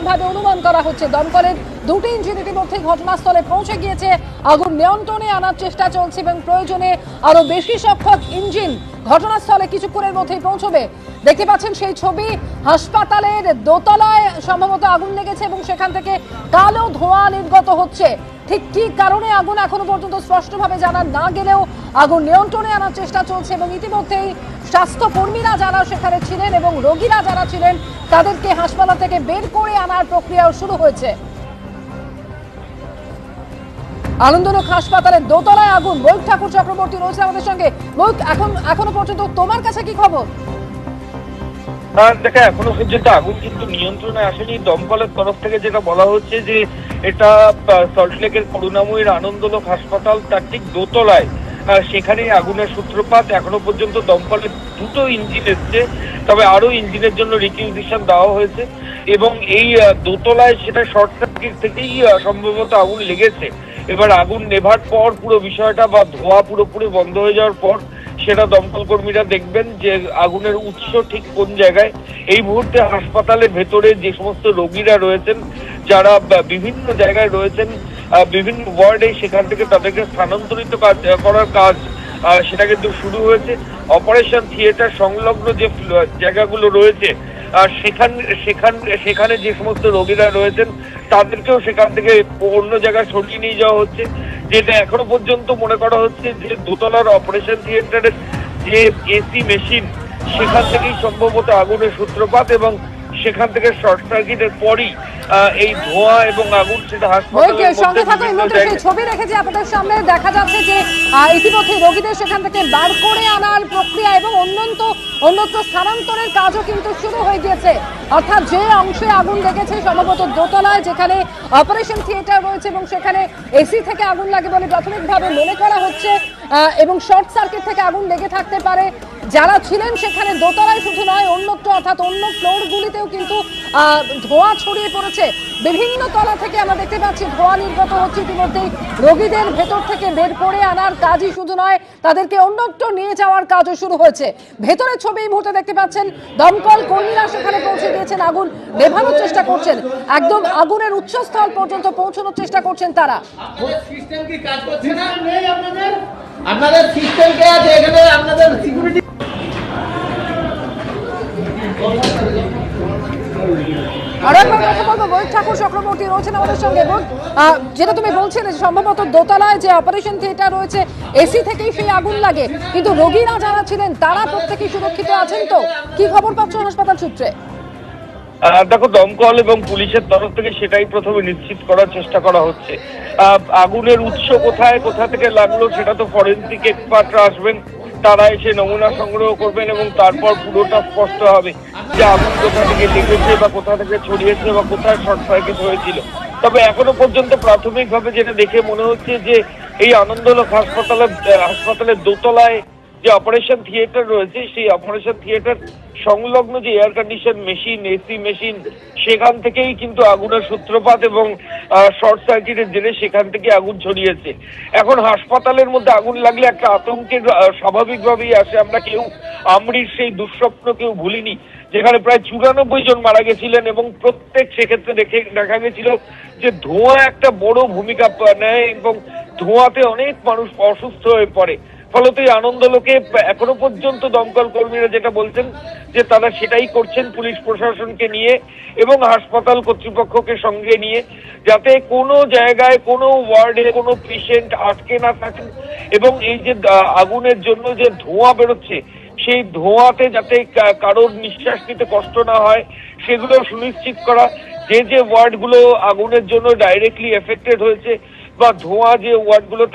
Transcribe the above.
প্রাথমিকভাবে অনুমান করা হচ্ছে। দমকলের দুটি ইঞ্জিন ইতিমধ্যে ঘটনাস্থলে পৌঁছে গিয়েছে, আগুন নিয়ন্ত্রণে আনার চেষ্টা চলছে এবং প্রয়োজনে আরো বেশি সংখ্যক ইঞ্জিন ঘটনাস্থলে কিছুক্ষণের মধ্যেই পৌঁছবে। দেখতে পাচ্ছেন সেই ছবি, হাসপাতালের দোতলায় সম্ভবত আগুন লেগেছে এবং সেখান থেকে কালো ধোঁয়া নির্গত হচ্ছে। ঠিক কি কারণে আগুন এখনো পর্যন্ত স্পষ্টভাবে জানা না গেলেও আগুন নিয়ন্ত্রণে আনার চেষ্টা চলছে এবং ইতিমধ্যেই স্বাস্থ্যকর্মীরা যারা সেখানে ছিলেন এবং রোগীরা যারা ছিলেন তাদেরকে হাসপাতাল থেকে বের করে আনার প্রক্রিয়াও শুরু হয়েছে। আনন্দলোক হাসপাতালের দোতলায় আগুন। ময়ূক ঠাকুর চক্রবর্তী রয়েছে আমাদের সঙ্গে। ময়ূক, এখনো পর্যন্ত তোমার কাছে কি খবর? দেখা এখনো পর্যন্ত আগুন কিন্তু নিয়ন্ত্রণে আসেনি। দমকলের তরফ থেকে যেটা বলা হচ্ছে যে এটা সল্টলেকের করুণাময়ীর আনন্দলোক হাসপাতাল, তার ঠিক দোতলায় সেখানে আগুনের সূত্রপাত। এখনো পর্যন্ত দমকলের দুটো ইঞ্জিন এসছে, তবে আরো ইঞ্জিনের জন্য রিকুইজিশন দেওয়া হয়েছে এবং এই দোতলায় সেটা শর্ট সার্কিট থেকেই সম্ভবত আগুন লেগেছে। এবার আগুন নেভার পর পুরো বিষয়টা বা ধোঁয়া পুরোপুরি বন্ধ হয়ে যাওয়ার পর সেটা দমকল কর্মীরা দেখবেন যে আগুনের উৎস ঠিক কোন জায়গায়। এই মুহূর্তে হাসপাতালের ভেতরে যে সমস্ত রোগীরা রয়েছেন, যারা বিভিন্ন জায়গায় রয়েছেন, বিভিন্ন ওয়ার্ডে, সেখান থেকে তাদেরকে স্থানান্তরিত করার কাজ সেটা কিন্তু শুরু হয়েছে। অপারেশন থিয়েটার সংলগ্ন যে জায়গাগুলো রয়েছে সেখানে যে সমস্ত রোগীরা রয়েছেন তাদেরকেও সেখান থেকে অন্য জায়গায় সরিয়ে নিয়ে যাওয়া হচ্ছে। যেটা এখনো পর্যন্ত মনে করা হচ্ছে যে দোতলার অপারেশন থিয়েটারের যে এসি মেশিন সেখান থেকেই সম্ভবত আগুনের সূত্রপাত এবং সেখান থেকে শর্ট সার্কিটের পরই এই ধোঁয়া এবং আগুন সেটা হাসপাতালের সঙ্গে থাকা সেই ছবি রেখেছি আপনাদের সামনে। দেখা যাচ্ছে যে ইতিমধ্যে রোগীদের সেখান থেকে বার করে আনার প্রক্রিয়া এবং অন্যত্র স্থানান্তরের কাজও কিন্তু শুরু হয়ে গিয়েছে। অর্থাৎ যে অংশে আগুন লেগেছে সম্ভবত দোতলায়, যেখানে অপারেশন থিয়েটার রয়েছে এবং সেখানে এসি থেকে আগুন লাগে বলে প্রাথমিকভাবে মনে করা হচ্ছে এবং শর্ট সার্কিট থেকে আগুন লেগে থাকতে পারে। যারা ছিলেন সেখানে দোতলায় শুধু নয়, অন্যত্র অর্থাৎ অন্য ফ্লোরগুলিতেও কিন্তু ধোঁয়া ছড়িয়ে পড়েছে। বিভিন্ন তলা থেকে আমরা দেখতে পাচ্ছি ধোঁয়া নির্গত হচ্ছে। ইতিমধ্যেই রোগীদের ভেতর থেকে বের করে আনার কাজই শুধু নয়, তাদেরকে অন্যত্র নিয়ে যাওয়ার কাজও শুরু হয়েছে। ভেতরের ছবি এই মুহূর্তে দেখতে পাচ্ছেন, দমকল কর্মীরা সেখানে পৌঁছে গিয়েছেন, আগুন নেভানোর চেষ্টা করছেন, একদম আগুনের উৎসস্থল পর্যন্ত পৌঁছানোর চেষ্টা করছেন তারা। আপনাদের সিস্টেম কে আছে এখানে? আপনাদের সিকিউরিটি ময়ূক ঠাকুর চক্রবর্তী রয়েছেন আমাদের সঙ্গে। এবং যেটা তুমি বলছিলে সম্ভবত দোতলায় যে অপারেশন থিয়েটার রয়েছে এসি থেকেই সেই আগুন লাগে, কিন্তু রোগীরা যারা ছিলেন তারা প্রত্যেকেই সুরক্ষিত আছেন। তো কি খবর পাচ্ছ হাসপাতাল সূত্রে? দেখো, দমকল এবং পুলিশের তরফ থেকে সেটাই প্রথমে নিশ্চিত করার চেষ্টা করা হচ্ছে। আগুনের উৎস কোথা থেকে লাগলো সেটা তো ফরেনসিক এক্সপার্টরা আসবেন, তারা এসে নমুনা সংগ্রহ করবেন এবং তারপর পুরোটা স্পষ্ট হবে যে আগুন কোথা থেকে লেগেছে বা কোথা থেকে ছড়িয়েছে বা কোথায় শর্ট সার্কিট হয়েছিল। তবে এখনো পর্যন্ত প্রাথমিকভাবে যেটা দেখে মনে হচ্ছে যে এই আনন্দলোক হাসপাতালের দোতলায় যে অপারেশন থিয়েটার রয়েছে সেই অপারেশন থিয়েটার সংলগ্ন যে air condition machine, AC machine, সেখান থেকেই কিন্তু আগুনের সূত্রপাত এবং শর্ট সার্কিটের জেরে সেখান থেকে আগুন ছড়িয়েছে। এখন হাসপাতালের মধ্যে আগুন লাগলে একটা আতঙ্কের স্বাভাবিকভাবেই আসে। আমরির সেই দুঃস্বপ্ন কেউ ভুলিনি, যেখানে প্রায় 94 জন মারা গেছিলেন এবং সেক্ষেত্রে দেখা গেছিল যে ধোঁয়া একটা বড় ভূমিকা নেয় এবং ধোঁয়াতে অনেক মানুষ অসুস্থ হয়ে পড়ে। ফলত এই আনন্দলোকে এখনো পর্যন্ত দমকল কর্মীরা যেটা বলছেন যে তারা সেটাই করছেন পুলিশ প্রশাসনকে নিয়ে এবং হাসপাতাল কর্তৃপক্ষকে সঙ্গে নিয়ে, যাতে কোনো জায়গায় কোনো ওয়ার্ডে কোনো পেশেন্ট আটকে না থাকেন এবং এই যে আগুনের জন্য যে ধোঁয়া বেরোচ্ছে সেই ধোঁয়াতে যাতে কারোর নিঃশ্বাস নিতে কষ্ট না হয় সেগুলো সুনিশ্চিত করা। যে ওয়ার্ডগুলো আগুনের জন্য ডাইরেক্টলি এফেক্টেড হয়েছে বা ধোঁয়া যে ওয়ার্ডগুলোতে